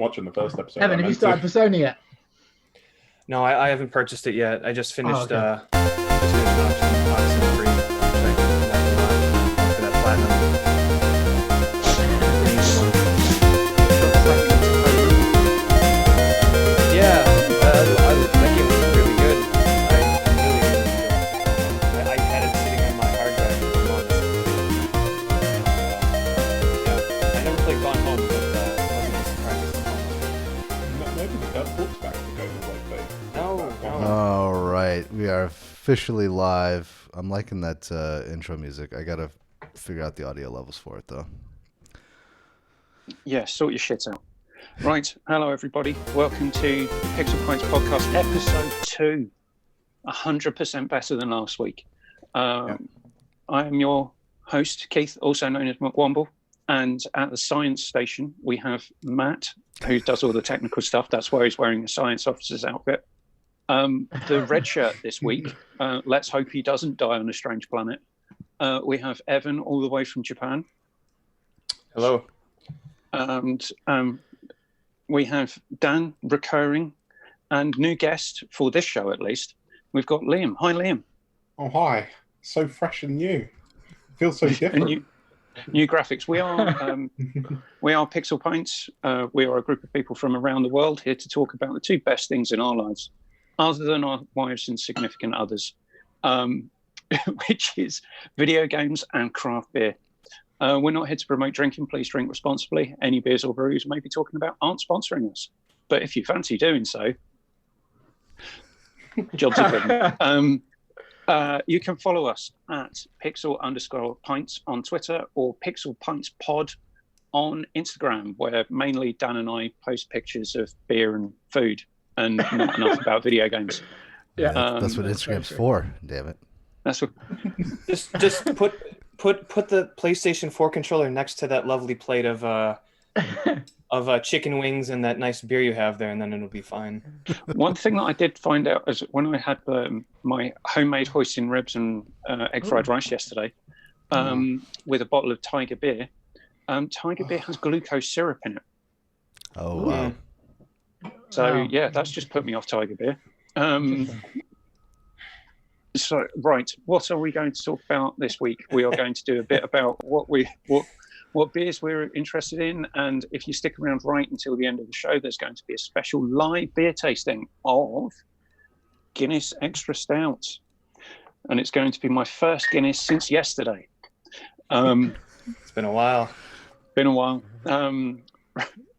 watching the first episode. Evan, have you started Persona yet? No, I haven't purchased it yet. I just finished. Okay. Just finished Odyssey 3. For that platinum. Yeah, that game was really good. I had it sitting on my hard drive for months. Yeah, I never played Gone Home, but wasn't surprised. Maybe that talks back to go like No. All right, we are officially live. I'm liking that intro music. I gotta figure out the audio levels for it though. Yeah, sort your shit out. Right, hello everybody. Welcome to Pixel Points Podcast, episode 2. 100% better than last week. I am your host, Keith, also known as McWomble. And at the science station, we have Matt, who does all the technical stuff. That's why he's wearing a science officer's outfit. The red shirt this week, let's hope he doesn't die on a strange planet. We have Evan all the way from Japan. Hello. And we have Dan recurring and new guest for this show, at least. We've got Liam. Hi, Liam. Oh, hi. So fresh and new. Feels so different. And new graphics. We are Pixel Pints. We are a group of people from around the world here to talk about the two best things in our lives, other than our wives and significant others, which is video games and craft beer. We're not here to promote drinking. Please drink responsibly. Any beers or brews we may be talking about aren't sponsoring us. But if you fancy doing so, jobs are good. You can follow us at pixel_pints on Twitter or Pixel Pints Pod on Instagram, where mainly Dan and I post pictures of beer and food and not enough about video games. Yeah, that's what Instagram's for. Damn it. That's what. Just put the PlayStation 4 controller next to that lovely plate of chicken wings and that nice beer you have there, and then it'll be fine. One thing that I did find out is when I had my homemade hoisin ribs and egg fried rice yesterday, with a bottle of Tiger beer. Tiger beer has glucose syrup in it. Oh wow! So yeah, that's just put me off Tiger beer. So, right, what are we going to talk about this week? We are going to do a bit about what beers we're interested in, and if you stick around right until the end of the show, there's going to be a special live beer tasting of Guinness Extra Stout, and it's going to be my first Guinness since yesterday. It's been a while.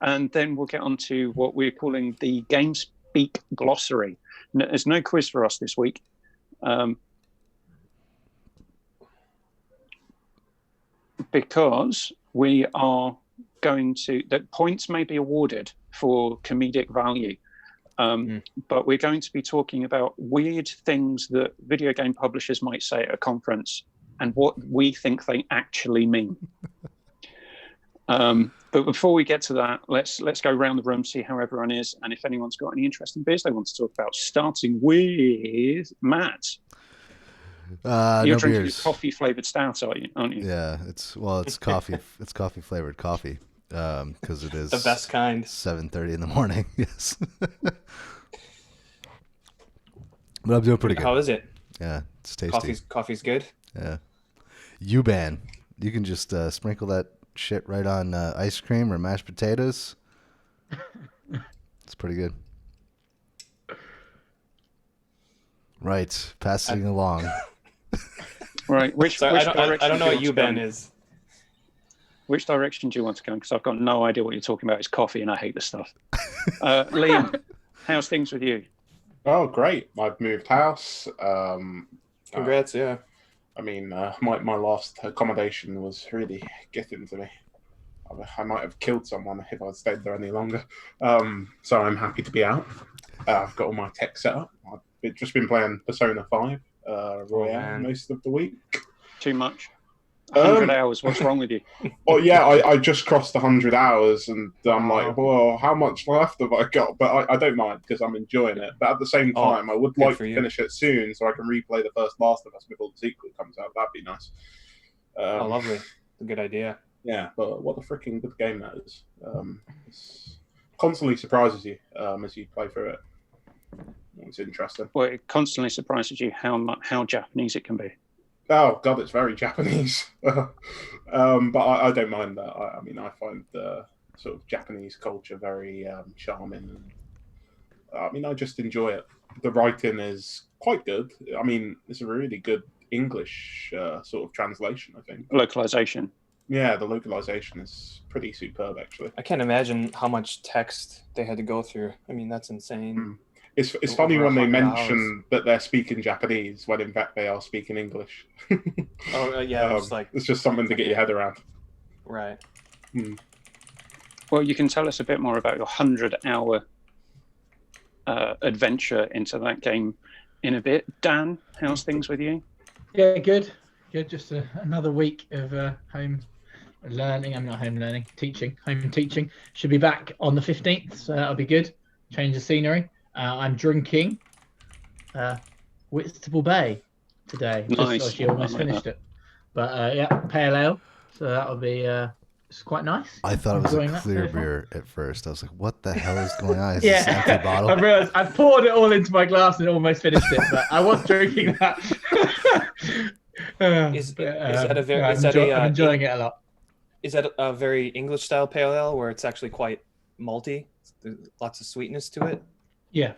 And then we'll get on to what we're calling the GameSpeak Glossary. There's no quiz for us this week. Because we are going to, that points may be awarded for comedic value, but we're going to be talking about weird things that video game publishers might say at a conference and what we think they actually mean. But before we get to that, let's go around the room, see how everyone is, and if anyone's got any interesting beers they want to talk about, starting with Matt. You're no drinking beers. a coffee-flavored stout, aren't you? Yeah, it's coffee. It's coffee flavored coffee, because it is The best kind. 7:30 in the morning. Yes, but I'm doing pretty good. How is it? Yeah, it's tasty. Coffee's good. Yeah, U-Ban. You can just sprinkle that shit right on ice cream or mashed potatoes. It's pretty good. Right, passing along. Right. Which direction I don't know what do you U-Ben want to go? is. Which direction do you want to go? Because I've got no idea what you're talking about. It's coffee, and I hate this stuff. Liam, how's things with you? Oh, great. I've moved house. Congrats, yeah. I mean, my last accommodation was really getting to me. I might have killed someone if I'd stayed there any longer. So I'm happy to be out. I've got all my tech set up. I've just been playing Persona 5 Royale most of the week. Too much? 100 hours, what's wrong with you? Well, yeah, I just crossed 100 hours, and I'm like, well, how much left have I got? But I don't mind, because I'm enjoying it. But at the same time, I would like to finish it soon, so I can replay the first Last of Us before the sequel comes out. That'd be nice. Lovely. A good idea. Yeah, but what a freaking good game that is. constantly surprises you as you play through it. It's interesting. Well, it constantly surprises you how Japanese it can be. Oh God, it's very Japanese. But I don't mind that. I mean, I find the sort of Japanese culture very charming. And, I mean, I just enjoy it. The writing is quite good. I mean, it's a really good English sort of translation, I think. Localization. Yeah, the localization is pretty superb, actually. I can't imagine how much text they had to go through. I mean, that's insane. It's Over funny when they 100 mention that they're speaking Japanese when in fact they are speaking English. Yeah, it's like it's just something to get your head around. right. Well, you can tell us a bit more about your 100-hour adventure into that game in a bit. Dan, how's things with you? Yeah, good. Just another week of home learning. I'm not home learning, teaching. Home teaching. Should be back on the 15th, so that'll be good. Change of scenery. I'm drinking Whitstable Bay today. Nice. Just actually almost finished it. But yeah, pale ale. So that'll be it's quite nice. I thought it was Enjoying a that clear so far. beer at first. I was like, what the hell is going on? Is this an empty bottle? I realised I poured it all into my glass and almost finished it, but I was drinking that. Is that a very? I'm enjoying it a lot. Is that a very English style pale ale where it's actually quite malty? There's lots of sweetness to it. Yeah.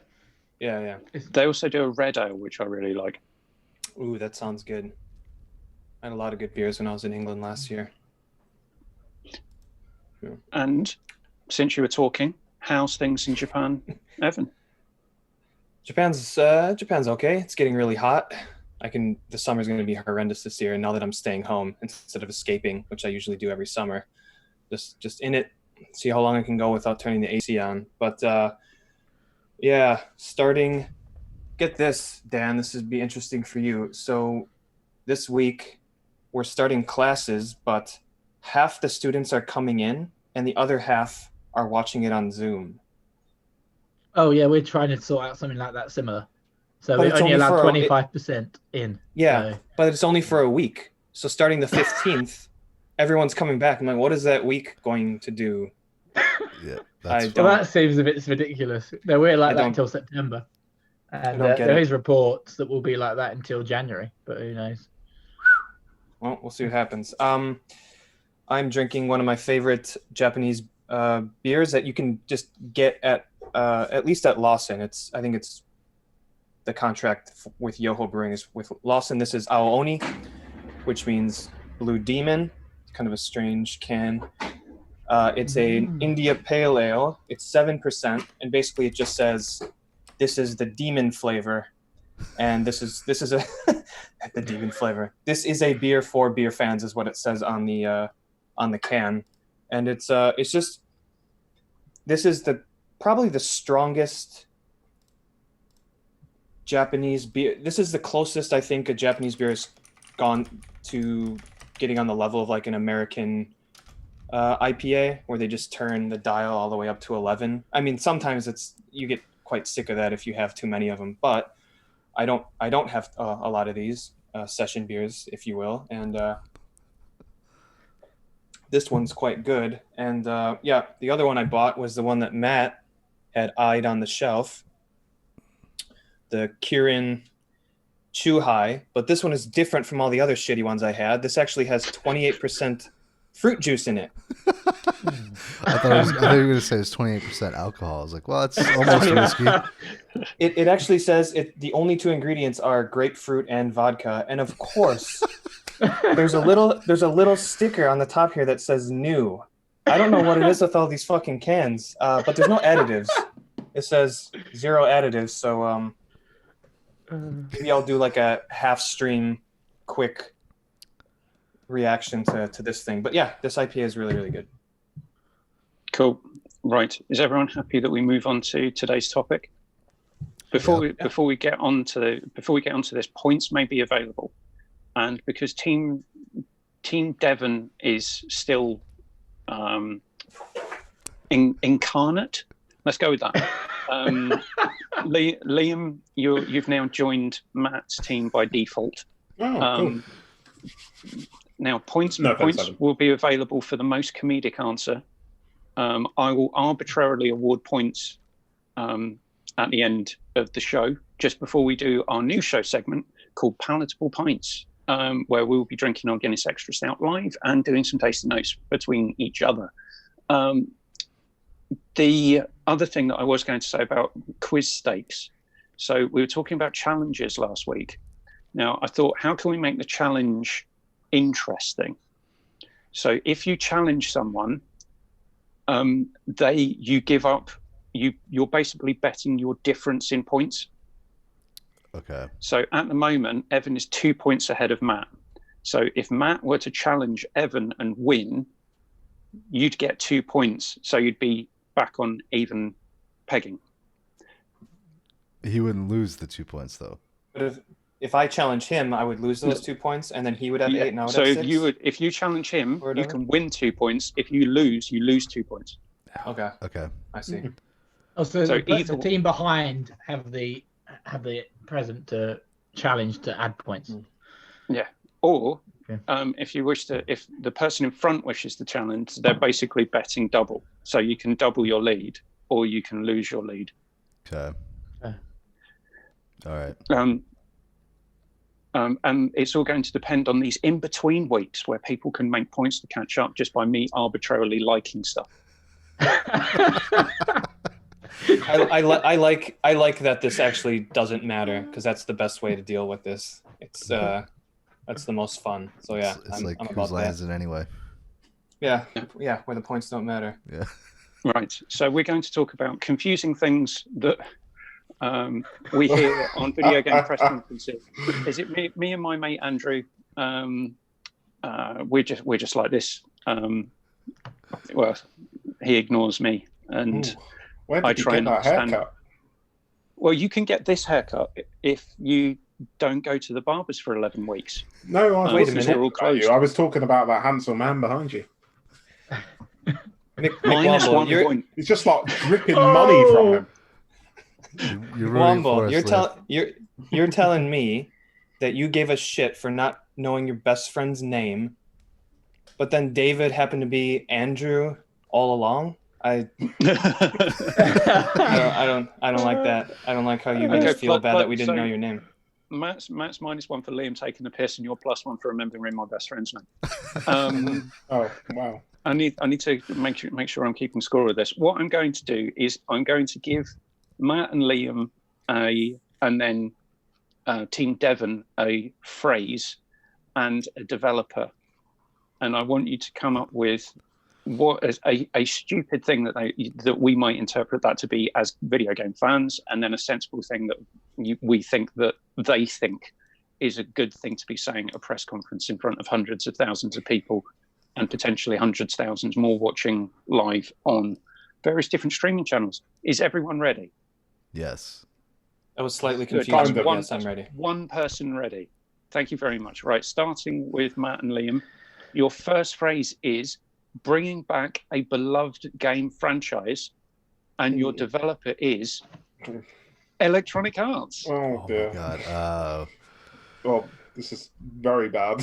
Yeah. They also do a red ale, which I really like. Ooh, that sounds good. I had a lot of good beers when I was in England last year. And since you were talking, how's things in Japan, Evan? Japan's okay. It's getting really hot. The summer's going to be horrendous this year. And now that I'm staying home instead of escaping, which I usually do every summer, just in it, see how long I can go without turning the AC on. But yeah, get this, Dan, this would be interesting for you. So this week we're starting classes, but half the students are coming in and the other half are watching it on Zoom. Oh yeah, we're trying to sort out something like that similar. So But we it's only only allowed for 25% in. Yeah, So. but it's only for a week. So starting the 15th, everyone's coming back. I'm like, what is that week going to do? Yeah, I Well, that seems a bit ridiculous. No, we're like I that don't- until September. And don't get there it. is reports that will be like that until January, but who knows? Well, we'll see what happens. I'm drinking one of my favorite Japanese beers that you can just get at least at Lawson. I think it's the contract with Yoho Brewing is with Lawson. This is Aooni, which means Blue Demon. It's kind of a strange can. It's an India Pale Ale. It's 7%, and basically it just says, "This is the demon flavor," and this is a the demon flavor. This is a beer for beer fans, is what it says on the can, and it's just this is probably the strongest Japanese beer. This is the closest I think a Japanese beer has gone to getting on the level of like an American IPA, where they just turn the dial all the way up to 11. I mean, sometimes you get quite sick of that if you have too many of them, but I don't have a lot of these session beers, if you will, and this one's quite good. And yeah, the other one I bought was the one that Matt had eyed on the shelf, the Kirin Chuhai, but this one is different from all the other shitty ones I had. This actually has 28% fruit juice in it. I thought you were going to say it's 28% alcohol. I was like, well, it's almost whiskey. It actually says the only two ingredients are grapefruit and vodka, and of course, there's a little sticker on the top here that says new. I don't know what it is with all these fucking cans, but there's no additives. It says 0 additives, so maybe I'll do like a half stream quick reaction to this thing. But yeah, this IPA is really, really good. Cool. Right. Is everyone happy that we move on to today's topic? Before we get onto this, points may be available, and because Team Devon is still incarnate, let's go with that. Liam, you've now joined Matt's team by default. Oh, cool. Now points No offense, will be available for the most comedic answer, I will arbitrarily award points at the end of the show, just before we do our new show segment called Palatable Pints, where we'll be drinking our Guinness Extra Stout live and doing some tasting notes between each other. The other thing that I was going to say about quiz stakes. So we were talking about challenges last week. Now, I thought, how can we make the challenge interesting? So if you challenge someone, you give up, you're basically betting your difference in points. Okay. So at the moment, Evan is 2 points ahead of Matt. So if Matt were to challenge Evan and win, you'd get 2 points. So you'd be back on even pegging. He wouldn't lose the 2 points though. But if I challenge him, I would lose those 2 points, and then he would have 8, and I would so have 6. if you challenge him, Or you whatever. can win 2 points. If you lose 2 points. Okay, Okay. I see. Also, So the either- team behind have the present to challenge to add points. Yeah. Or Okay. if you wish to, if the person in front wishes to challenge, they're basically betting double. So you can double your lead, or you can lose your lead. Okay. All right. And it's all going to depend on these in-between weeks where people can make points to catch up just by me arbitrarily liking stuff. I like that this actually doesn't matter, because that's the best way to deal with this. It's that's the most fun. So yeah, It's I'm like about whose line that. is it anyway? Yeah, where the points don't matter. Yeah. Right. So we're going to talk about confusing things that we hear on video game press conferences. Is it me and my mate Andrew? We're just like this. Well, he ignores me, and Ooh, where did I you try get and that understand. haircut? Well, you can get this haircut if you don't go to the barbers for 11 weeks. No, I Wait a wasn't minute. talking All about closed. you. I was talking about that handsome man behind you. Minus Womble, 1 you're, point. It's just like dripping money from him. You're rooting for Womble, us, Liv. you're telling me that you gave a shit for not knowing your best friend's name, but then David happened to be Andrew all along? I don't like that. I don't like how you made Okay, us feel bad that we didn't so- know your name. Matt's minus 1 for Liam taking the piss, and you're plus 1 for remembering my best friend's name. Oh, wow. I need to make sure I'm keeping score of this. What I'm going to do is I'm going to give Matt and Liam and then Team Devon a phrase and a developer, and I want you to come up with what is a stupid thing that we might interpret that to be as video game fans, and then a sensible thing that we think that they think is a good thing to be saying at a press conference in front of hundreds of thousands of people, and potentially hundreds of thousands more watching live on various different streaming channels. Is everyone ready? Yes. I was slightly Good. confused, Kind but of. yes, I'm ready. One person ready. Thank you very much. Right, starting with Matt and Liam. Your first phrase is bringing back a beloved game franchise, and your developer is Electronic Arts. Oh, Oh my dear. god. Oh, this is very bad.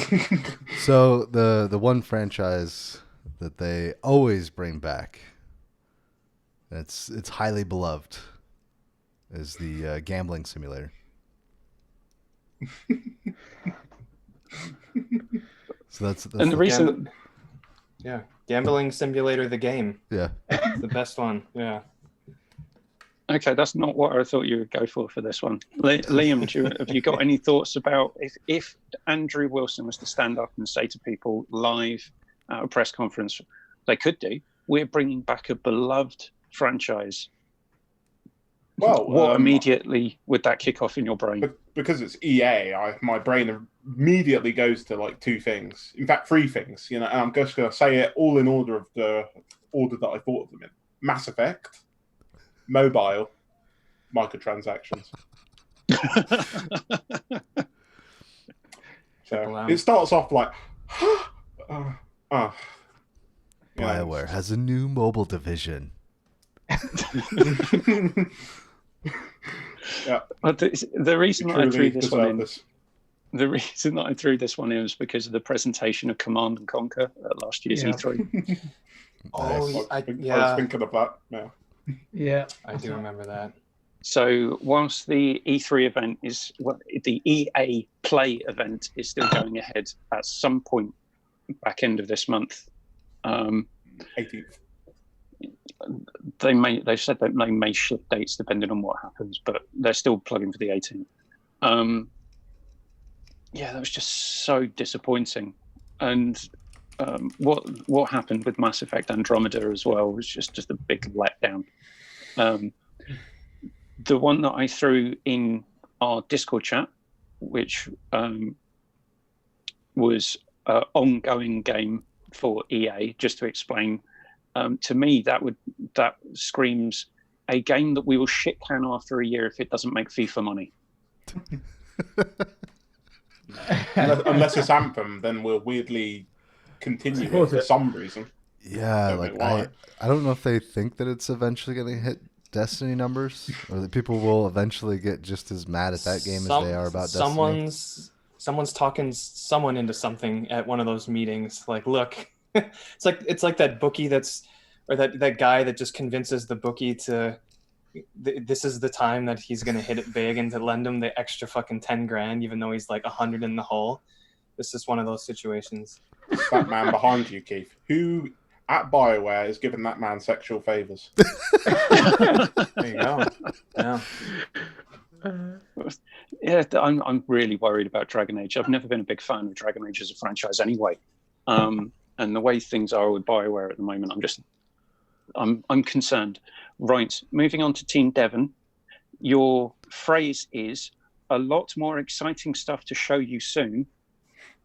So the one franchise that they always bring back, it's highly beloved, is the gambling simulator. So that's And the reason, Yeah, Gambling Simulator, the game, yeah. the best one. Yeah. okay, that's not what I thought you would go for this one. Liam, have you got any thoughts about if Andrew Wilson was to stand up and say to people live at a press conference, they could do, we're bringing back a beloved franchise. Well, What immediately would that kick off in your brain? because it's EA, my brain immediately goes to like two things. In fact, three things. And I'm just going to say it all in order of the order that I thought of them in: Mass Effect, mobile, microtransactions. Triple M. It starts off like, BioWare has a new mobile division. Yeah, The reason that I threw truly this one deserve in, this. the reason that I threw this one in was because of the presentation of Command and Conquer at last year's Yeah. E3. Oh, Nice. I was yeah, thinking of that. Yeah. Yeah, I do remember that. So whilst the E3 event is, well, the EA Play event is still going ahead at some point back end of this month. 18th. They said that they may shift dates depending on what happens, but they're still plugging for the 18th. Yeah, that was just so disappointing. And what happened with Mass Effect Andromeda as well was just a big letdown. The one that I threw in our Discord chat, which was an ongoing game for EA, just to explain, to me that screams a game that we will shit can after a year if it doesn't make FIFA money. Unless it's Anthem, then we'll weirdly continue it for some reason. Yeah, Don't like know why. I don't know if they think that it's eventually going to hit Destiny numbers, or that people will eventually get just as mad at that game as they are about Destiny. Someone's talking someone into something at one of those meetings. Like, look, it's like that bookie or that guy that just convinces the bookie to this is the time that he's gonna hit it big and to lend him the extra fucking 10 grand, even though he's like 100 in the hole. This is one of those situations. It's that man behind you, Keith, who at BioWare is giving that man sexual favors. There you go. Yeah. Yeah, I'm really worried about Dragon Age. I've never been a big fan of Dragon Age as a franchise anyway. And the way things are with BioWare at the moment, I'm concerned. Right, moving on to Team Devon. Your phrase is a lot more exciting stuff to show you soon,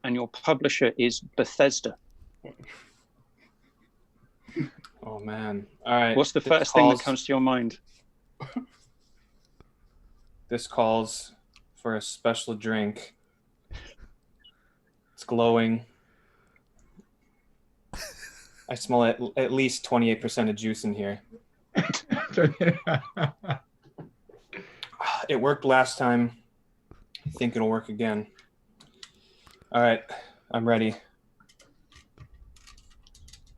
and your publisher is Bethesda. Oh man. All right. What's the first thing that comes to your mind? This calls for a special drink. It's glowing. I smell at least 28% of juice in here. It worked last time. I think it'll work again. All right, I'm ready.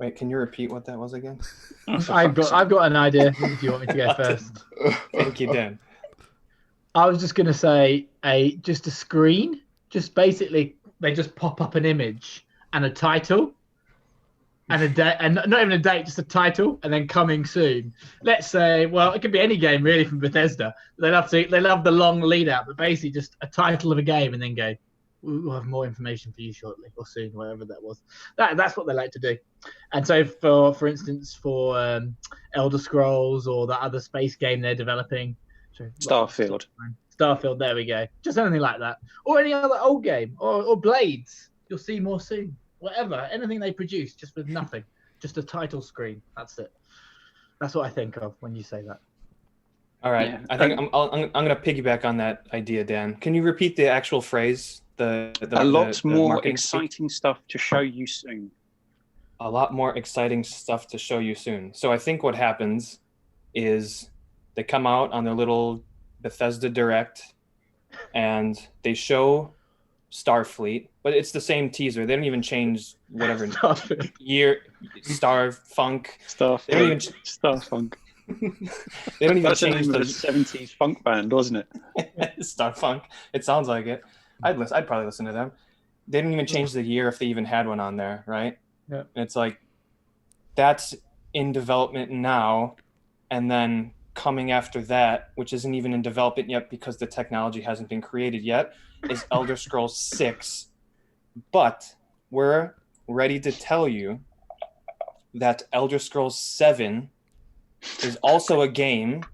Wait, can you repeat what that was again? I've got an idea. If you want me to go first, Thank you, Dan. I was just gonna say just a screen. Just basically, they just pop up an image and a title, and a date, and not even a date, just a title, and then coming soon. Let's say, well, it could be any game really from Bethesda. They love the long lead out, but basically just a title of a game, and then go, we'll have more information for you shortly or soon, whatever that was. That's what they like to do. And so for instance, for Elder Scrolls or that other space game they're developing, Starfield, there we go. Just anything like that, or any other old game, or Blades. You'll see more soon. Whatever, anything they produce, just with nothing, just a title screen. That's it. That's what I think of when you say that. All right, Yeah. I think I'm going to piggyback on that idea, Dan. Can you repeat the actual phrase? A lot more marketing exciting stuff to show you soon. A lot more exciting stuff to show you soon. So I think what happens is they come out on their little Bethesda Direct and they show Starfleet, but it's the same teaser. They don't even change whatever year. Starfunk. They don't even Starfunk. They don't even That's change the the 70s funk band, wasn't it? Starfunk. It sounds like it. I'd probably listen to them. They didn't even change the year if they even had one on there, right? Yeah. And it's like that's in development now, and then coming after that, which isn't even in development yet because the technology hasn't been created yet, is Elder Scrolls 6. But we're ready to tell you that Elder Scrolls 7 is also a game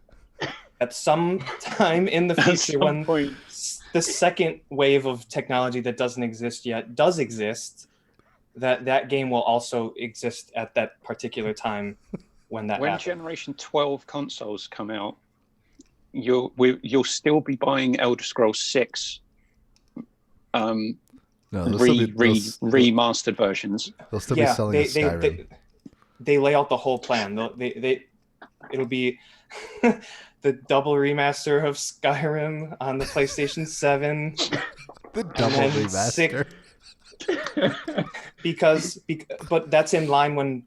at some time in the future when the second wave of technology that doesn't exist yet does exist, that game will also exist at that particular time when happens. Generation 12 consoles come out, you'll still be buying Elder Scrolls 6 remastered versions. They'll still be selling Skyrim. They lay out the whole plan. It'll be the double remaster of Skyrim on the PlayStation 7. The double remaster. But that's in line when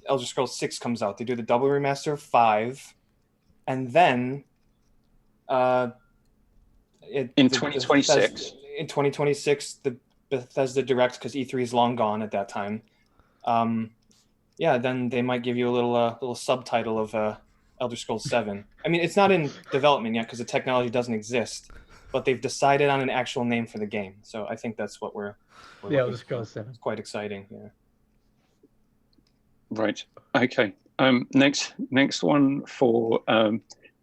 Elder Scrolls 6 comes out, they do the double remaster of 5, and then In 2026. In 2026, the Bethesda Direct, because E3 is long gone at that time. Then they might give you a little subtitle of Elder Scrolls 7. I mean, it's not in development yet because the technology doesn't exist, but they've decided on an actual name for the game. So I think that's what we're The Elder Scrolls 7. It's quite exciting. Yeah. Right. Okay. Next one for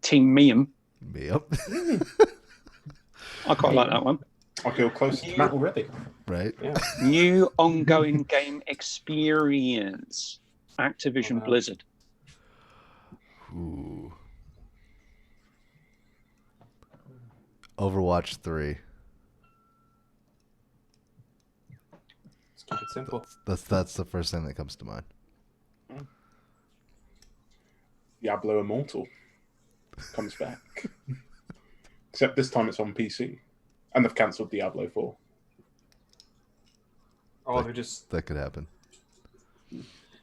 Team Miam. Yep. I quite like that one. I feel close to Matt already. Right. Yeah. New ongoing game experience. Activision Blizzard. Ooh. Overwatch 3. Let's keep it simple. That's the first thing that comes to mind. Diablo Immortal comes back. Except this time it's on PC. And they've cancelled Diablo 4. Oh, they're just... That could happen.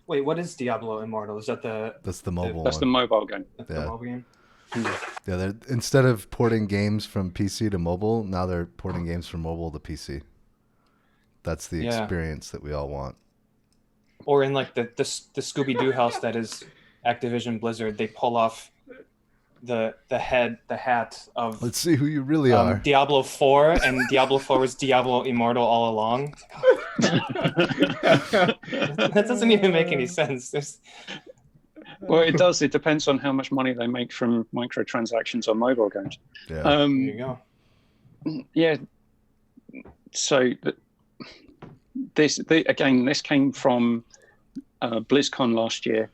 Wait, what is Diablo Immortal? Is that That's the mobile That's the one. mobile game. the Yeah. mobile game? Yeah, instead of porting games from PC to mobile, now they're porting games from mobile to PC. That's the Yeah. experience that we all want. Or in like the Scooby-Doo house that is Activision Blizzard, they pull off the hat of Let's see who you really are. Diablo 4, and Diablo 4 was Diablo Immortal all along. That doesn't even make any sense. Well, it does. It depends on how much money they make from microtransactions on mobile games. Yeah. There you go. Yeah. So this came from BlizzCon last year,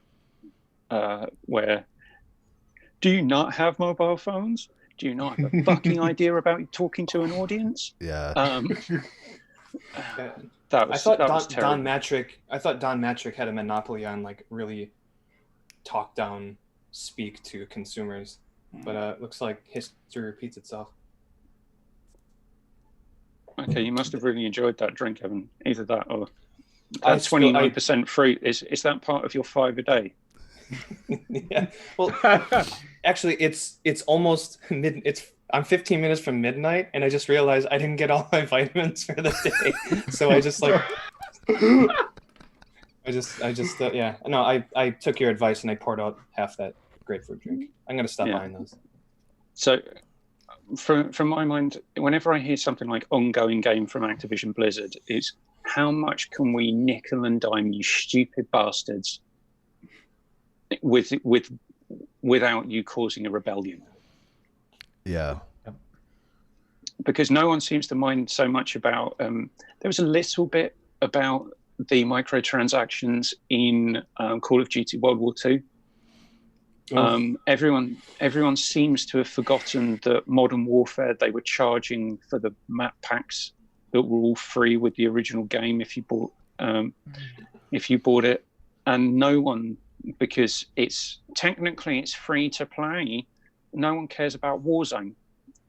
where do you not have mobile phones? Do you not have a fucking idea about talking to an audience? Yeah. That was Don terrible. Matrick had a monopoly on like really talk down speak to consumers, but it looks like history repeats itself. Okay, you must have really enjoyed that drink, Evan. Either that or I 29% fruit. Is that part of your 5 a day? Yeah. Well, actually, it's almost I'm 15 minutes from midnight, and I just realized I didn't get all my vitamins for the day, so I just like. I took your advice and I poured out half that grapefruit drink. I'm gonna stop buying those. So, from my mind, whenever I hear something like ongoing game from Activision Blizzard, it's how much can we nickel and dime you stupid bastards without you causing a rebellion? Yeah. Because no one seems to mind so much about. There was a little bit about the microtransactions in Call of Duty World War II. Everyone seems to have forgotten that Modern Warfare, they were charging for the map packs that were all free with the original game if you bought it, and no one, because it's technically free to play, no one cares about Warzone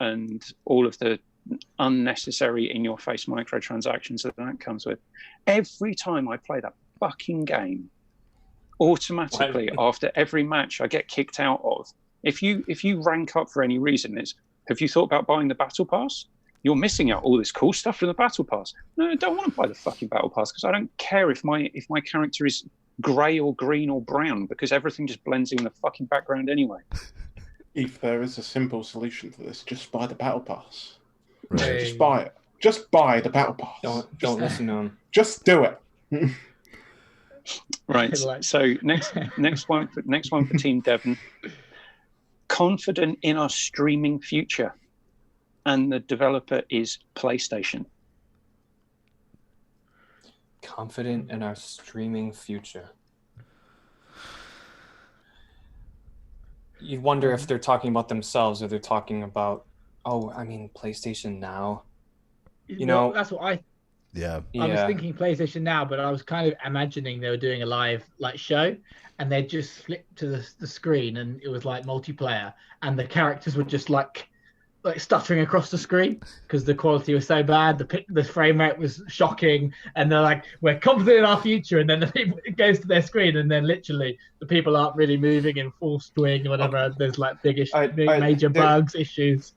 and all of the unnecessary in-your-face microtransactions that comes with. Every time I play that fucking game, automatically after every match I get kicked out of. If you rank up for any reason, it's have you thought about buying the battle pass? You're missing out all this cool stuff from the battle pass. No, I don't want to buy the fucking battle pass because I don't care if my character is grey or green or brown, because everything just blends in the fucking background anyway. If there is a simple solution to this, just buy the battle pass. Right. Just buy it. Just buy the battle pass. Don't listen to him. Just do it. Right. So next one for Team Devon. Confident in our streaming future, and the developer is PlayStation. Confident in our streaming future. You wonder if they're talking about themselves or they're talking about, PlayStation Now. That's what I was thinking PlayStation Now, but I was kind of imagining they were doing a live show, and they just flipped to the screen, and it was like multiplayer, and the characters were just like stuttering across the screen because the quality was so bad. The frame rate was shocking, and they're like, "We're confident in our future," and then it goes to their screen, and then literally the people aren't really moving in full swing or whatever. Okay. There's like big there- major bugs, issues.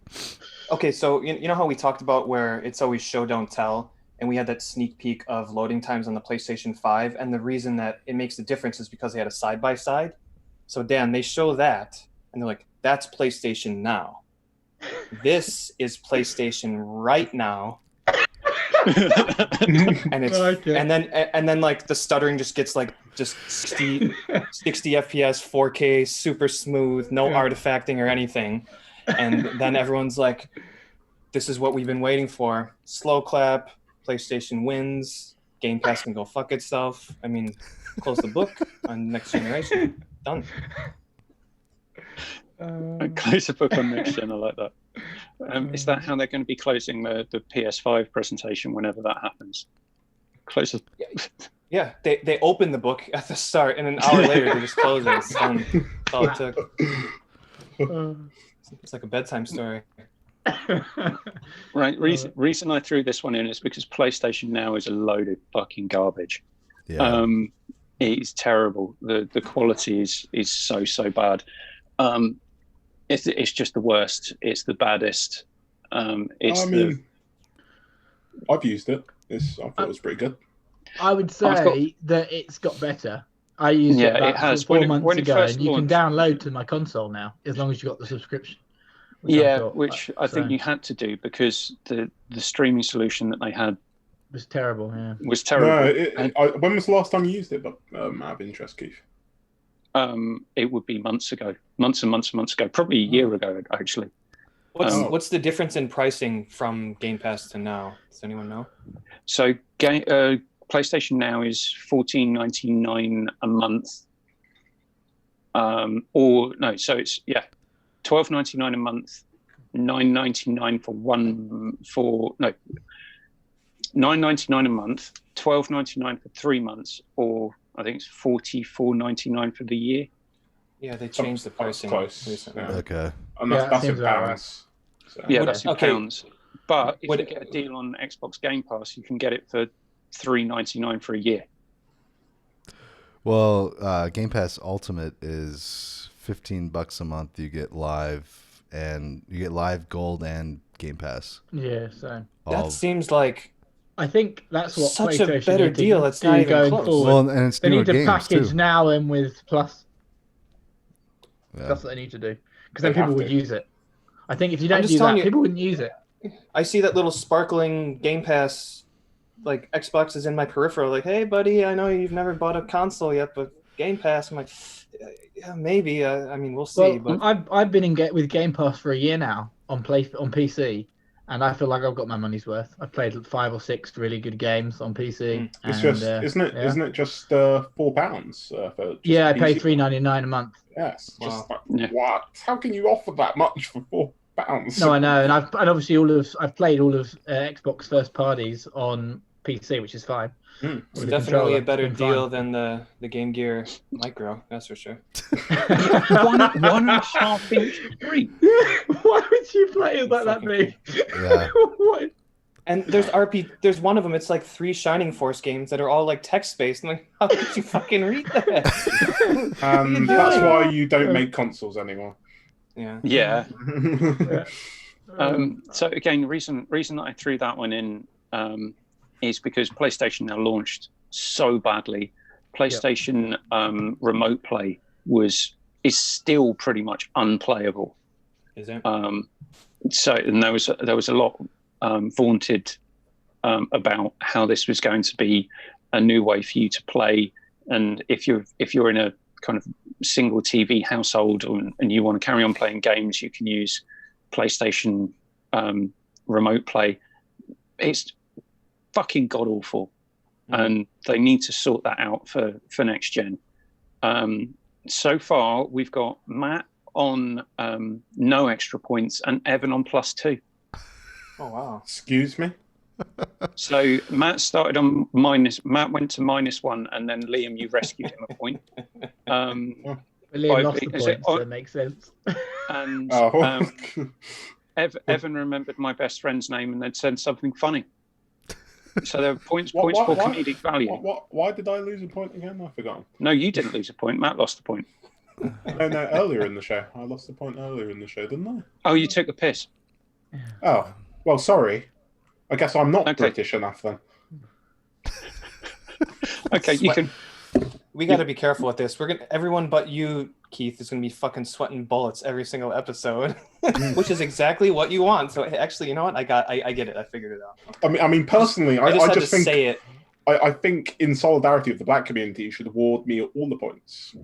Okay, so you know how we talked about where it's always show don't tell, and we had that sneak peek of loading times on the PlayStation 5, and the reason that it makes a difference is because they had a side by side. So Dan, they show that, and they're like, "That's PlayStation Now. This is PlayStation right now." And it's Okay. and then like the stuttering just gets like just 60 FPS 4K super smooth, no Yeah. artifacting or anything. And then everyone's like, "This is what we've been waiting for." Slow clap, PlayStation wins, Game Pass can go fuck itself. I mean, close the book on next generation. Done. Close the book on next gen. I like that. Is that how they're going to be closing the PS5 presentation whenever that happens? Close the... Yeah, they open the book at the start, and an hour later they just close it. It's done. That's all it took. It's like a bedtime story. Right. Reason I threw this one in is because PlayStation Now is a load of fucking garbage. Yeah. It is terrible. The quality is so bad. It's just the worst. It's the baddest. I've used it. I thought it was pretty good. I would say that it's got better. I used it about it has. 4 When months it ago, first and you can launched- download to my console now as long as you got the subscription. Which I think you had to do because the streaming solution that they had was terrible. Yeah, was terrible. When was the last time you used it? But out of interest, Keith. It would be months and months ago, probably a year ago actually. What's the difference in pricing from Game Pass to now? Does anyone know? So PlayStation Now is $14.99 a month, so it's $12.99 a month, $9.99 $9.99 a month, $12.99 for 3 months, or I think it's $44.99 for the year. Yeah, they changed the pricing recently. Yeah. Okay. And that's in seems about right. pounds. So. Yeah, that's in okay. pounds. But if Would- you get a deal on Xbox Game Pass, you can get it for $3.99 for a year. Well, Game Pass Ultimate is $15 a month. You get live gold and Game Pass. yeah. So That seems like I think that's what such a PlayStation better need to deal. It's do not even going close. forward. Well, and it's They newer need to games package too. Now in with Plus. Yeah. That's what they need to do because then They have people would to. use it. I think if you don't just do that, telling you- people wouldn't use it. I see that little sparkling Game Pass, like Xbox is in my peripheral. Like, hey, buddy, I know you've never bought a console yet, but Game Pass. I'm like, yeah, maybe. I mean, we'll see. Well, But I've been with Game Pass for a year now on PC, and I feel like I've got my money's worth. I've played 5 or 6 really good games on PC. It's and, just, isn't it? yeah. not it just £4 for? Just Yeah, I pay PC? $3.99 a month. Yes. Just Wow. like, what? How can you offer that much for £4? No, I know, and obviously I've played all of Xbox first parties on PC, which is fine. Mm. it's With the definitely controller, a better it's been deal than the Game Gear Micro. That's for sure. one and a half inch screen. Why would you play it like that big? Yeah. What? And there's one of them. It's like 3 Shining Force games that are all like text based. I'm like, how could you fucking read that? That's why you don't make consoles anymore. Yeah. Yeah. Yeah. So again, the reason that I threw that one in is because PlayStation Now launched so badly. PlayStation Remote Play is still pretty much unplayable. Is it? And there was a lot vaunted about how this was going to be a new way for you to play, and if you're in a kind of single TV household and you want to carry on playing games, you can use PlayStation Remote Play. It's fucking god awful, and they need to sort that out for next gen. So far, we've got Matt on no extra points and Evan on +2. Oh wow. Excuse me. So Matt started on minus. Matt went to -1, and then Liam, you rescued him a point. Liam lost the Is it- point, so it makes sense. And Oh. Evan remembered my best friend's name and they'd said something funny. So there are points Why- for why- comedic value. Why did I lose a point again? I've forgotten. No, you didn't lose a point. Matt lost a point. No, earlier in the show. I lost a point earlier in the show, didn't I? Oh, you took a piss. Oh, well, sorry. I guess I'm not Okay. British enough then. Okay, you can. We got to be careful with this. Everyone but you, Keith, is gonna be fucking sweating bullets every single episode, which is exactly what you want. So actually, you know what? I get it. I figured it out. I mean, personally, I just had to think say it. I think in solidarity with the black community, you should award me all the points.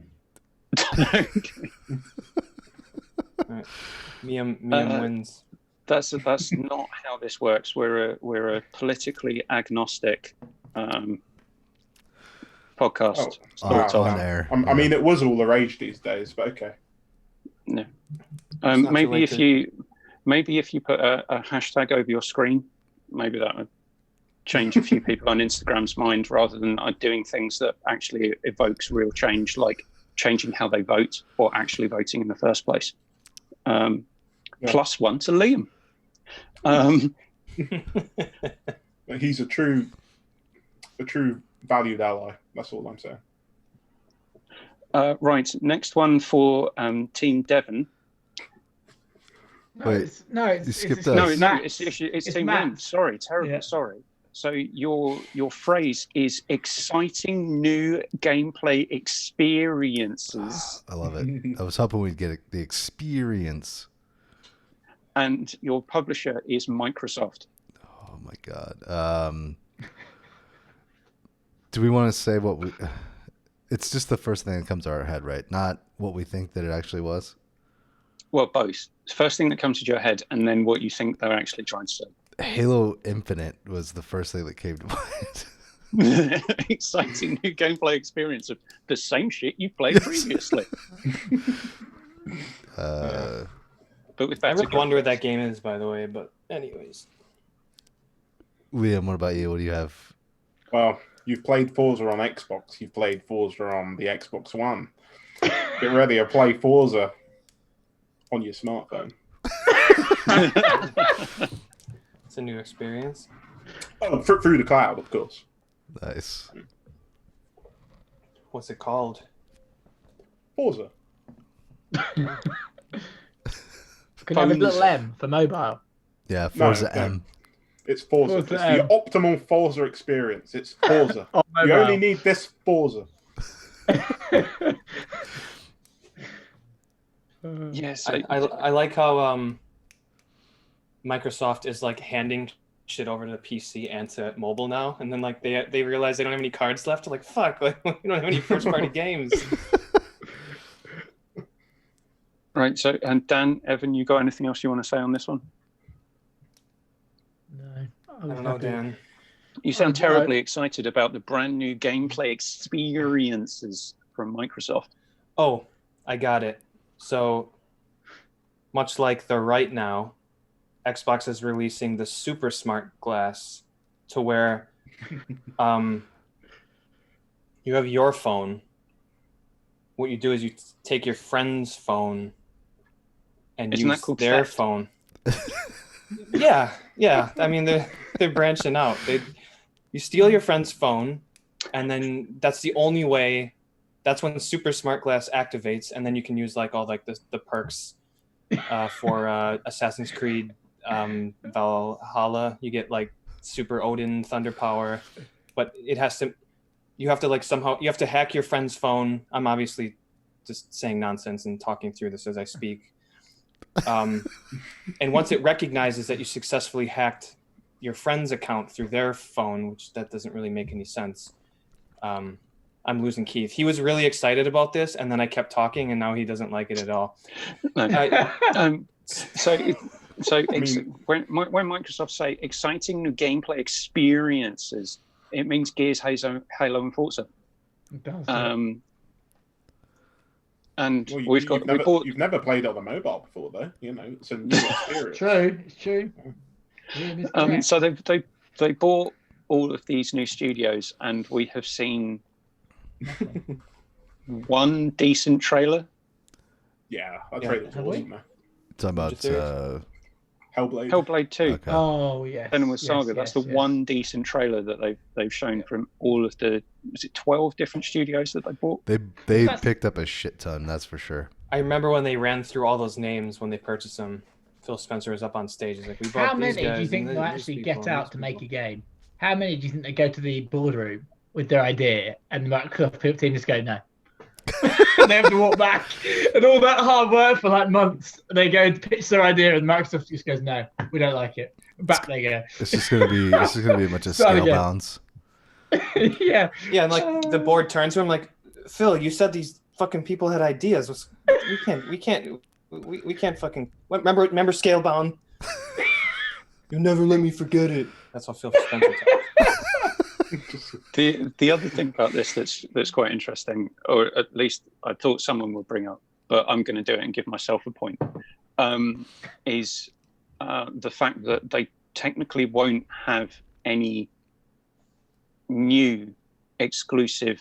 Right. Miam wins. That's not how this works. We're a politically agnostic podcast. On air. I mean, it was all the rage these days, but okay. No. not Maybe too if late you put a hashtag over your screen, maybe that would change a few people on Instagram's mind, rather than doing things that actually evokes real change, like changing how they vote or actually voting in the first place. +1 to Liam. He's a true valued ally. That's all I'm saying. Right, next one for Team Devon. Wait, you skipped us. It's Team Matt. Liam. Sorry, terribly sorry. So your phrase is exciting new gameplay experiences, I love it. I was hoping we'd get the experience. and your publisher is Microsoft. Oh my god. Do we want to say what we? It's just the first thing that comes to our head, right? Not what we think that it actually was. Well, both. First thing that comes to your head, and then what you think they're actually trying to say. Halo Infinite was the first thing that came to mind. Exciting new gameplay experience of the same shit you played previously. But with I better really wonder what that game is, by the way. But anyways, Liam, what about you? What do you have? Well, you've played Forza on Xbox. You've played Forza on the Xbox One. Get ready to play Forza on your smartphone. it's a new experience. Oh, through the cloud, of course. Nice. What's it called? Forza. Could have a little M for mobile. Yeah, Forza No. M. It's Forza. Forza It's M. the optimal Forza experience. It's Forza. On You mobile. only need this Forza. Yes, I like how Microsoft is like handing shit over to PC and to mobile now, and then like they realize they don't have any cards left. They're like, fuck, like, we don't have any first party games. Right. So, and Dan, Evan, you got anything else you want to say on this one? No. I don't know, Dan. You sound Oh, terribly excited about the brand new gameplay experiences from Microsoft. Oh, I got it. So, much like the right now, Xbox is releasing the Super Smart Glass, to where you have your phone. What you do is you take your friend's phone and Isn't that use called their theft? phone. Yeah. I mean, they're branching out. You steal your friend's phone, and then that's the only way. That's when Super Smart Glass activates, and then you can use like all like the perks for Assassin's Creed Valhalla. You get like Super Odin Thunder Power, but it has to. You have to like somehow you have to hack your friend's phone. I'm obviously just saying nonsense and talking through this as I speak. And once it recognizes that you successfully hacked your friend's account through their phone, which that doesn't really make any sense. I'm losing Keith. He was really excited about this, and then I kept talking, and now he doesn't like it at all. No. I- When Microsoft say exciting new gameplay experiences, it means Gears, Halo, and Forza. It does. And Well, you've never played on the mobile before, though. You know, it's a new experience. True. It's true. Yeah, it's correct. So they bought all of these new studios, and we have seen one decent trailer. Yeah, I Yeah. traded Have awesome, we? man. Talking about Just Hellblade. Hellblade 2. Okay. Oh yes. Senua's Saga. Yes, That's yes, the yes. one decent trailer that they've shown from all of the, was it 12 different studios that they bought? They That's- picked up a shit ton, that's for sure. I remember when they ran through all those names when they purchased them. Phil Spencer was up on stage. He's like, "We bought How these many guys do you think and will these actually people get and out these to make a people." game? How many do you think they go to the boardroom with their idea and the Microsoft team just go no? They have to walk back, and all that hard work for like months. They go to pitch their idea, and Microsoft just goes, "No, we don't like it." Back they go. It's just gonna be a bunch of Start scale again. bounds. Yeah. Yeah, and like the board turns to him like, "Phil, you said these fucking people had ideas. We can't fucking remember Scalebound. You never let me forget it." That's how Phil Spencer talks. The other thing about this that's quite interesting, or at least I thought someone would bring up, but I'm going to do it and give myself a point, is the fact that they technically won't have any new exclusive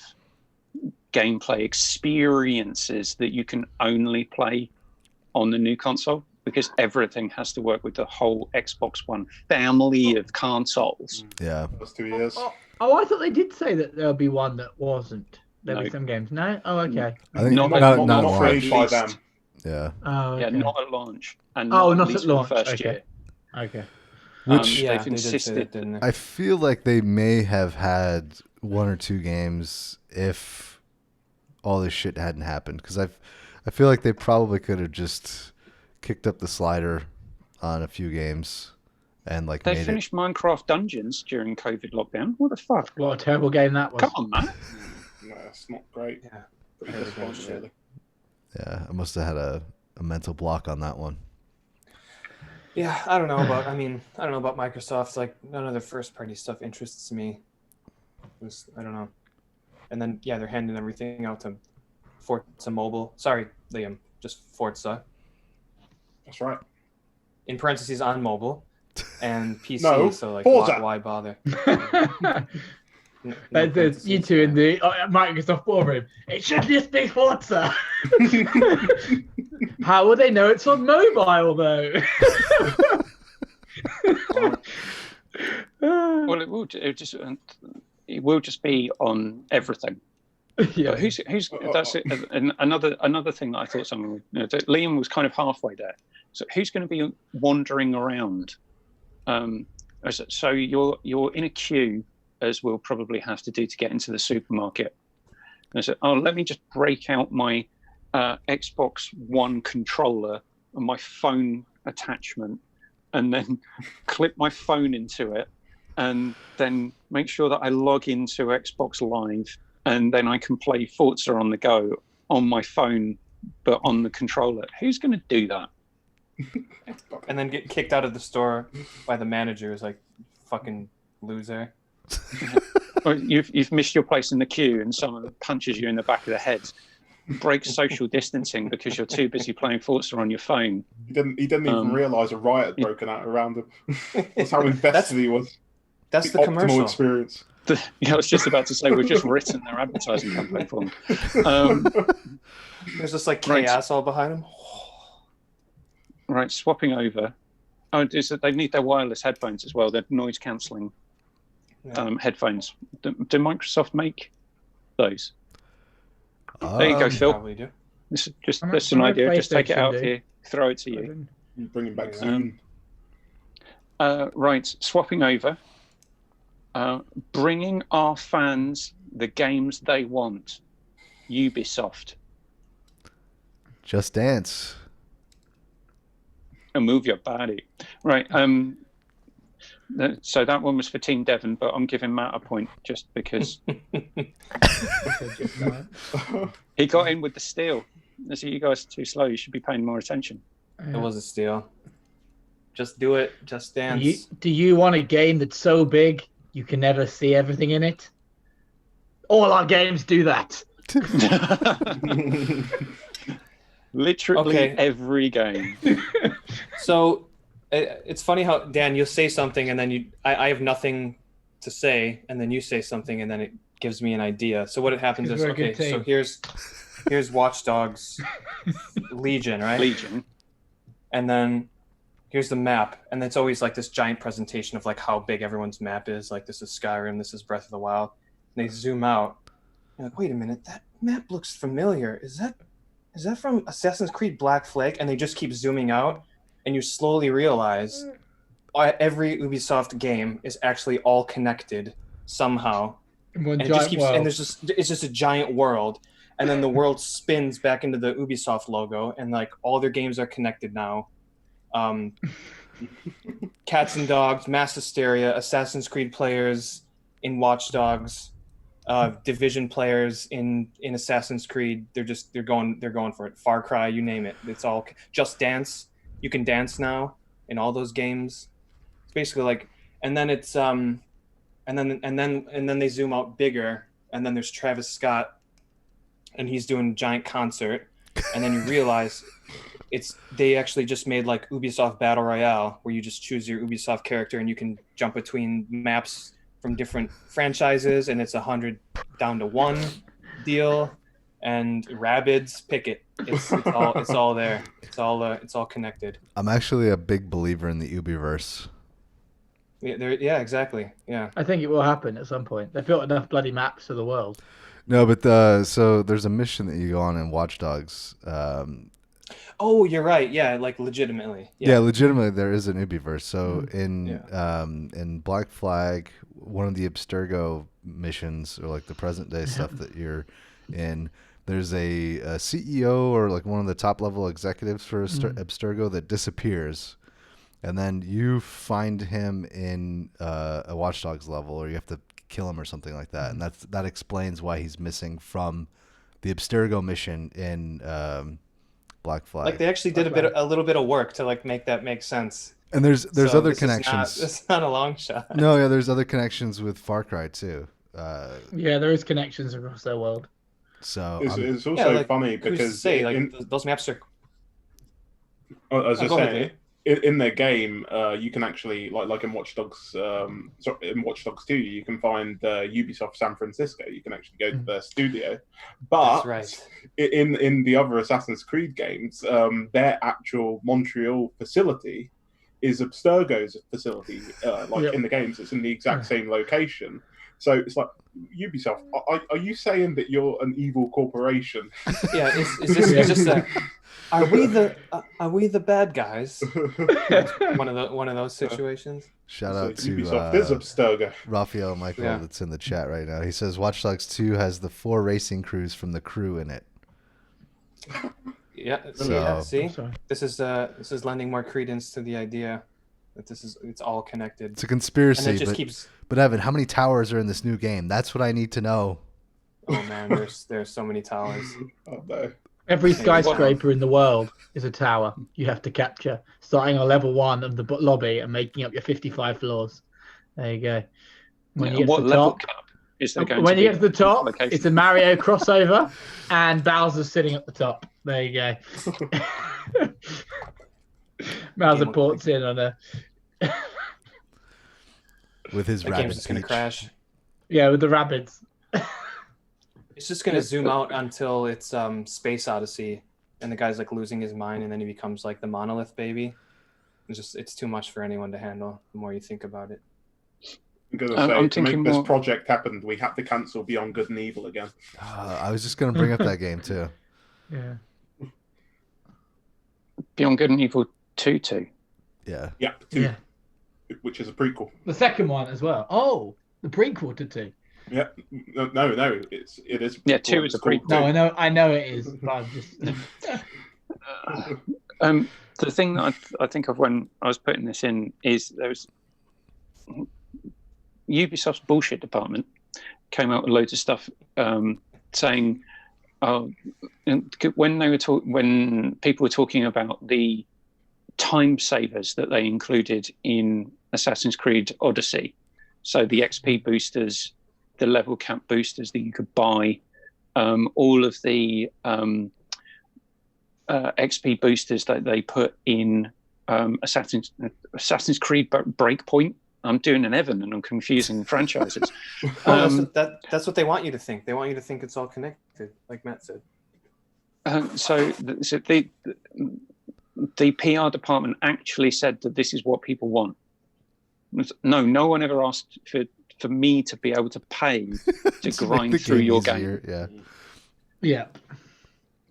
gameplay experiences that you can only play on the new console, because everything has to work with the whole Xbox One family of consoles. Yeah. Those 2 years. Oh, I thought they did say that there'll be one that wasn't. There'll be No. some games. No? Oh, okay. I think Not- not not launch. free. by them. Yeah. Oh, okay. Yeah, not at launch, and Oh, not not least at for the launch, first okay. year. Okay. Which Yeah, they've they did say insisted that, didn't they? I feel like they may have had one or two games if all this shit hadn't happened, because I feel like they probably could have just kicked up the slider on a few games and like They made finished Minecraft Dungeons during COVID lockdown. What the fuck? What a terrible game that was. Come on, man. No, it's not great. Yeah. Pretty Very disappointing, bullshit. really. it. Yeah, I must have had a mental block on that one. Yeah, I don't know about Microsoft. Like, none of their first party stuff interests me. I don't know. And then they're handing everything out to Forza Mobile. Sorry, Liam, just Forza. That's right. In parentheses on mobile and PC. No, so like, Forza. why bother? No But parentheses, you two in yeah. the Microsoft boardroom. It should just be Forza. How will they know it's on mobile though? Well, it will just be on everything. Yeah. But who's that's it. And another thing that I thought someone would, Liam was kind of halfway there. So who's going to be wandering around? So you're in a queue, as we'll probably have to do to get into the supermarket. And I said, let me just break out my Xbox One controller and my phone attachment, and then clip my phone into it, and then make sure that I log into Xbox Live, and then I can play Forza on the go on my phone, but on the controller. Who's going to do that? And then get kicked out of the store by the manager who's like, fucking loser. Or you've missed your place in the queue, and someone punches you in the back of the head. Break social distancing because you're too busy playing Forza on your phone. He didn't even realise a riot had broken out around him. That's how invested he was. That's the optimal commercial. experience. I was just about to say, we've just written their advertising campaign for them. There's just like Right. chaos all behind him. Right, swapping over. Oh, they need their wireless headphones as well. They're noise cancelling headphones. Do Microsoft make those? There you go, Phil. Probably do. This is just I'm not that's an sure idea. Just take it PlayStation out do. here, throw it to you. Bring him back soon. Right, swapping over. Bringing our fans the games they want. Ubisoft. Just Dance. And move your body. Right. So that one was for Team Devon, but I'm giving Matt a point just because he got in with the steal. So you guys are too slow. You should be paying more attention. It was a steal. Just do it. Just dance. Do you want a game that's so big you can never see everything in it? All our games do that. Literally Okay. every game. So it's funny how, Dan, you'll say something and then I have nothing to say, and then you say something and then it gives me an idea. So what happens is, We're a okay, good team. so here's Watch Dogs Legion, right? Legion. And then here's the map, and it's always like this giant presentation of like how big everyone's map is. Like this is Skyrim, this is Breath of the Wild. And they zoom out. You're like, wait a minute, that map looks familiar. Is that from Assassin's Creed Black Flag? And they just keep zooming out, and you slowly realize every Ubisoft game is actually all connected somehow. One And giant world. and it's just a giant world. And then the world spins back into the Ubisoft logo, and like all their games are connected now. Cats and Dogs, Mass Hysteria, Assassin's Creed players in Watch Dogs, Division players in Assassin's Creed. They're going for it. Far Cry, you name it. It's all Just Dance. You can dance now in all those games. It's basically like, and then it's and then they zoom out bigger, and then there's Travis Scott, and he's doing a giant concert, and then you realize they actually just made like Ubisoft Battle Royale, where you just choose your Ubisoft character and you can jump between maps from different franchises, and it's 100 down to 1 deal. And Rabbids, pick it. It's all there. It's all connected. I'm actually a big believer in the Ubiverse. Yeah, exactly. Yeah. I think it will happen at some point. They've built enough bloody maps of the world. No, but so there's a mission that you go on in Watch Dogs. Oh, you're right. Yeah, like legitimately. Yeah, legitimately, there is an Ubiverse. So in Black Flag, one of the Abstergo missions, or like the present day stuff that you're in, there's a CEO or like one of the top level executives for Abstergo that disappears, and then you find him in a Watch Dogs level, or you have to kill him or something like that, and that explains why he's missing from the Abstergo mission in Black Flag. Like they actually did a little bit of work to like make that make sense. And there's other connections. It's not a long shot. No, yeah, there's other connections with Far Cry too. Yeah, there is connections across their world. So it's also like, funny because those maps are. I was just go saying, ahead. in their game, you can actually like in Watch Dogs, in Watch Dogs 2, you can find Ubisoft San Francisco. You can actually go to their studio, but That's right. in the other Assassin's Creed games, their actual Montreal facility is Abstergo's facility. In the games, it's in the exact same location. So it's like, Ubisoft, are you saying that you're an evil corporation? Yeah, is this a? Are we the bad guys? one of those situations. Shout out to Ubisoft is Abstergo. Raphael Michael that's in the chat right now. He says Watch Dogs 2 has the 4 racing crews from The Crew in it. Yeah. So- Yeah. See, Sorry. this is lending more credence to the idea that it's all connected. It's a conspiracy, And it just keeps. but Evan, how many towers are in this new game? That's what I need to know. Oh man, there's so many towers. Oh, no. Every skyscraper in the world is a tower you have to capture, starting on level 1 of the lobby and making up your 55 floors. There you go. When you get what to the level top, cap is there going when to you be get to the top, location? it's a Mario crossover, and Bowser's sitting at the top. There you go. Bowser ports in on a With his That rabbit game's just gonna peach. crash. with the rabbits. It's just gonna zoom out until it's Space Odyssey, and the guy's like losing his mind, and then he becomes like the monolith baby. It's too much for anyone to handle. The more you think about it. I'm gonna I'm say, to thinking make this more- project happen, we had to cancel Beyond Good and Evil again. I was just going to bring up that game too. Yeah. Beyond Good and Evil 2. Yeah. Yeah, 2, Yeah. which is a prequel. The second one as well. Oh, the prequel to 2. Yeah, no, it is. Yeah, 2 is a called prequel. No, I know it is, but I'm just The thing that I think of when I was putting this in is there was Ubisoft's bullshit department came out with loads of stuff saying, when people were talking about the time savers that they included in Assassin's Creed Odyssey, so the XP boosters, the level cap boosters that you could buy, all of the XP boosters that they put in Assassin's Creed Breakpoint. I'm doing an Evan and I'm confusing franchises. Well, that's what they want you to think. They want you to think it's all connected, like Matt said. the PR department actually said that this is what people want. No one ever asked for me to be able to pay to grind through your easier, game. Yeah.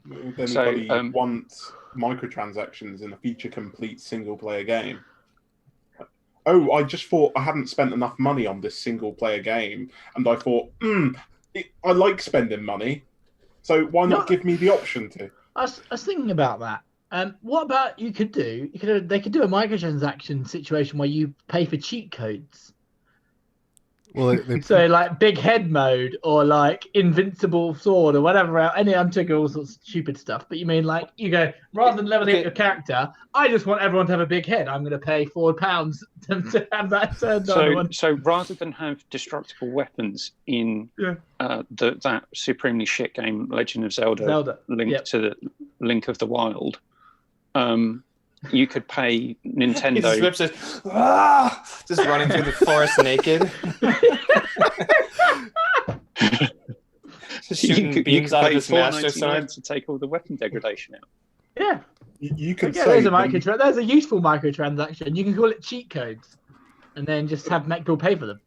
Would anybody want microtransactions in a feature-complete single-player game? Oh, I just thought I hadn't spent enough money on this single-player game, and I thought, I like spending money, so why not give me the option to? I was thinking about that. What about they could do a microtransaction situation where you pay for cheat codes. Well, So like big head mode or like invincible sword or whatever. I'm taking all sorts of stupid stuff. But you mean like you go rather than leveling up your character, I just want everyone to have a big head. I'm going to pay £4 to have that turned on. So rather than have destructible weapons in that supremely shit game, Legend of Zelda. Link to the Link of the Wild, you could pay Nintendo. He just just running through the forest naked. Just shooting beams out of his master sword to take all the weapon degradation out. Yeah. You could say there's a useful microtransaction. You can call it cheat codes, and then just have people pay for them.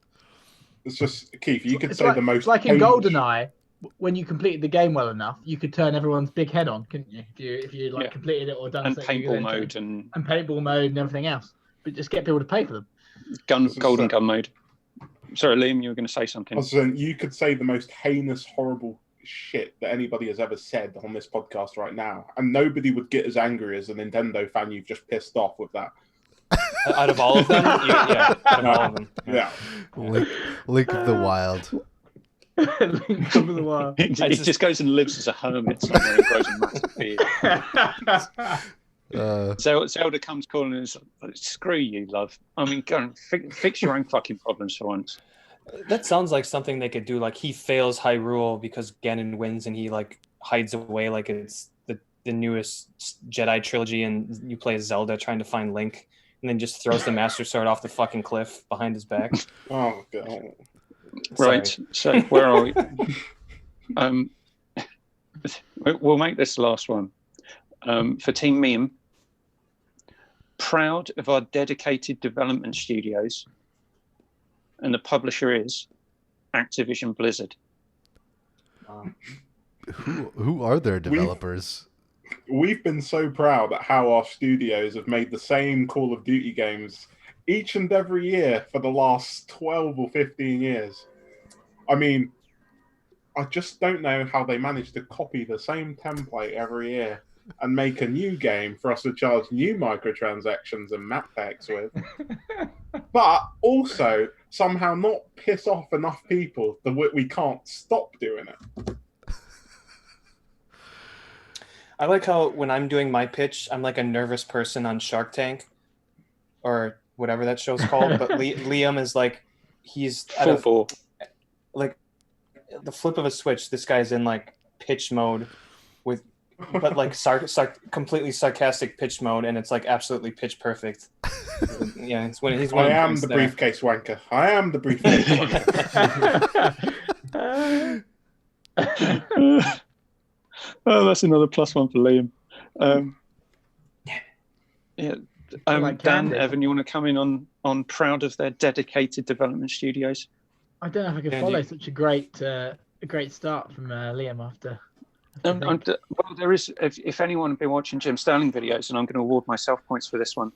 It's just Keith. You could say the most. Like in GoldenEye, when you completed the game well enough, you could turn everyone's big head on, couldn't you? If you completed it or done and something. Paintball mode and paintball mode and everything else, but just get people to pay for them. Golden gun mode. Sorry, Liam, you were going to say something. I was saying, you could say the most heinous, horrible shit that anybody has ever said on this podcast right now, and nobody would get as angry as a Nintendo fan you've just pissed off with that. Out of all of them? Out of all of them. Yeah. Link of the Wild. Link of the Wild. He just goes and lives as a hermit somewhere and grows a massive beard. Zelda comes calling and is like, screw you, love. I mean, go and fix your own fucking problems for once. That sounds like something they could do. Like he fails Hyrule because Ganon wins and he like hides away like it's the newest Jedi trilogy and you play Zelda trying to find Link and then just throws the Master Sword off the fucking cliff behind his back. Oh, God. Right, so where are we? We'll make this the last one. For Team Meme, proud of our dedicated development studios, and the publisher is Activision Blizzard. Who are their developers? We've been so proud at how our studios have made the same Call of Duty games each and every year for the last 12 or 15 years. I mean, I just don't know how they managed to copy the same template every year and make a new game for us to charge new microtransactions and map packs with. But also somehow not piss off enough people that we can't stop doing it. I like how when I'm doing my pitch, I'm like a nervous person on Shark Tank or whatever that show's called. But Liam is like, he's like the flip of a switch. This guy's in like pitch mode but like completely sarcastic pitch mode, and it's like absolutely pitch perfect. Yeah, it's when he's one. I am the briefcase wanker. I am the briefcase wanker. Oh, that's another +1 for Liam. Dan, Evan, you want to come in on proud of their dedicated development studios? I don't know if I can follow such a great start from Liam after. Well, there is. If anyone has been watching Jim Sterling videos, and I'm going to award myself points for this one.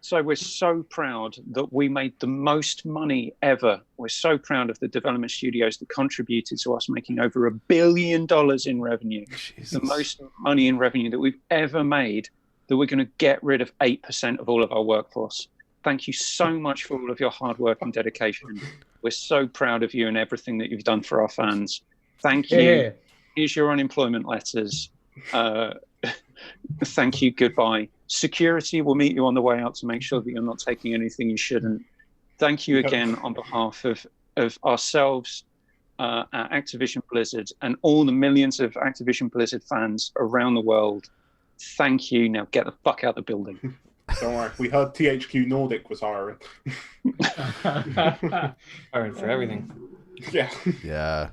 So we're so proud that we made the most money ever. We're so proud of the development studios that contributed to us making over $1 billion in revenue. Jesus. The most money in revenue that we've ever made, that we're going to get rid of 8% of all of our workforce. Thank you so much for all of your hard work and dedication. We're so proud of you and everything that you've done for our fans. Thank you. Yeah. Here's your unemployment letters. Thank you. Goodbye. Security will meet you on the way out to make sure that you're not taking anything you shouldn't. Thank you again on behalf of ourselves, at Activision Blizzard, and all the millions of Activision Blizzard fans around the world. Thank you. Now get the fuck out of the building. Don't worry. We heard THQ Nordic was hiring. Hiring for everything. Yeah. Yeah.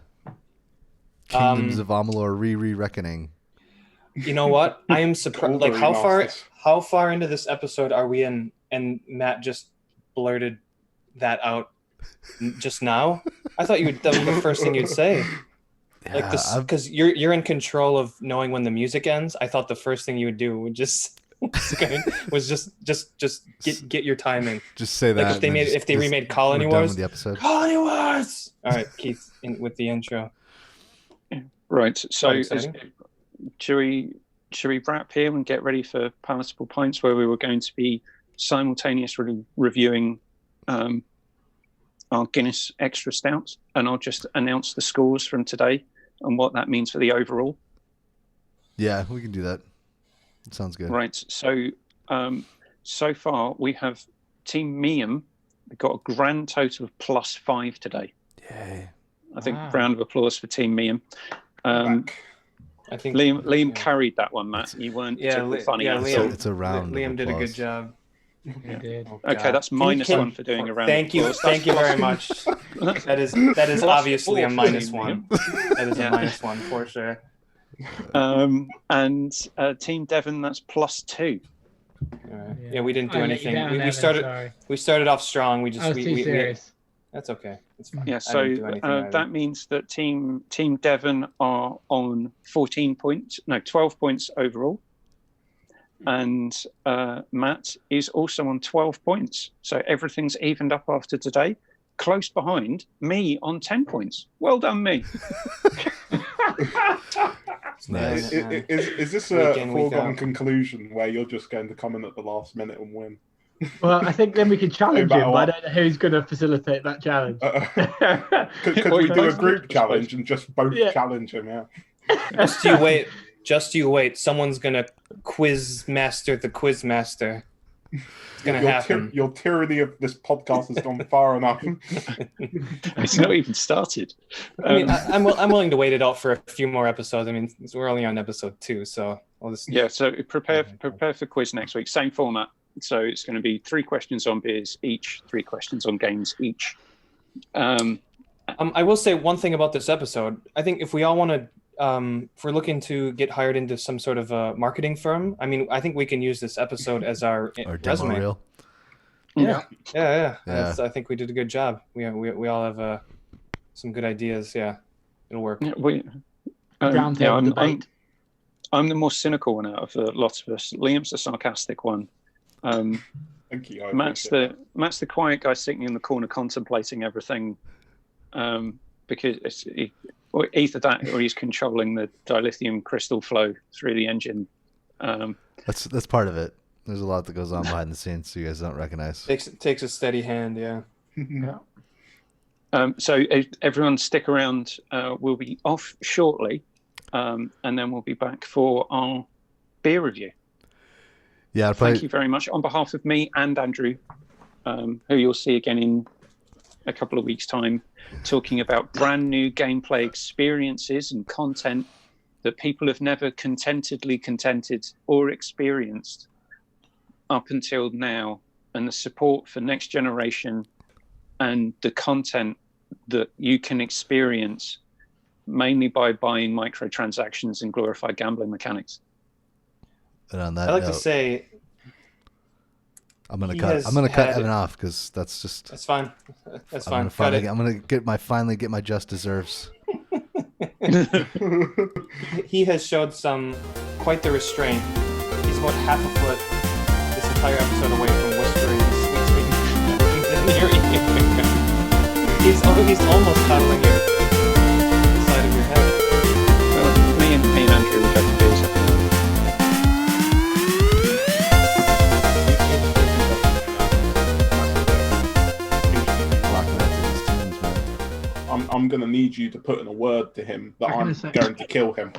Kingdoms of Amalur re-reckoning. You know what? I am surprised. Like, how far into this episode are we in? And Matt just blurted that out just now. I thought that was the first thing you'd say. Like this, because you're in control of knowing when the music ends. I thought the first thing you would do was just get your time in. Just say that. Like if they remade Colony Wars, the episode. Colony Wars. All right, Keith, with the intro. Right. So, should we wrap here and get ready for Palatable Pints, where we were going to be simultaneously reviewing our Guinness Extra Stouts, and I'll just announce the scores from today and what that means for the overall. Yeah, we can do that. Sounds good. Right. So, so far we have Team Miam. We've got a grand total of +5 today. Yay! I think round of applause for Team Miam. I think Liam carried that one, Matt. You weren't particularly funny. Yeah, Liam, it's a round. Liam did a good job. He did. Oh, okay, that's -1 for doing a round. Thank you very much. That is obviously a -1. That is a -1 for sure. And Team Devon, that's +2. Yeah, we didn't do anything. We started off strong. We just I was too serious. That's okay. It's fine. Yeah, so that means that Team Devon are on 12 points overall. And Matt is also on 12 points. So everything's evened up after today. Close behind me on 10 points. Well done, me. Nice. Is this a foregone conclusion where you're just going to come in at the last minute and win? Well, I think then we can challenge him, but I don't know who's going to facilitate that challenge. Could we do a group challenge and just both challenge him? Yeah. Just you wait. Someone's gonna quiz master the quiz master. It's gonna happen. Your tyranny of this podcast has gone far enough. It's not even started. I mean, I'm willing to wait it out for a few more episodes. I mean, we're only on episode 2, so I'll just So prepare for quiz next week. Same format. So it's going to be 3 questions on beers each, 3 questions on games each. I will say one thing about this episode. I think if we all want to. If we're looking to get hired into some sort of a marketing firm, I mean, I think we can use this episode as our resume. Reel. Yeah. I think we did a good job. We all have some good ideas. Yeah, it'll work. I'm the more cynical one out of the lot of us. Liam's the sarcastic one. Thank you. Matt's the quiet guy sitting in the corner contemplating everything, because either that or he's controlling the dilithium crystal flow through the engine. That's part of it. There's a lot that goes on behind the scenes so you guys don't recognize. Takes a steady hand, yeah. So everyone stick around. We'll be off shortly, and then we'll be back for our beer review. Yeah, thank you very much on behalf of me and Andrew, who you'll see again in a couple of weeks' time, talking about brand new gameplay experiences and content that people have never contented or experienced up until now, and the support for next generation and the content that you can experience mainly by buying microtransactions and glorified gambling mechanics. And on that I like note, to say I'm gonna cut Evan off because that's just. That's fine. That's fine. I'm gonna finally get my just deserves. He has showed quite the restraint. He's about half a foot this entire episode away from whispering sweet in your ear. He's almost cuddling you the side of your head. Well, me and Andrew will go to beers. I'm going to need you to put in a word to him that I'm going to kill him.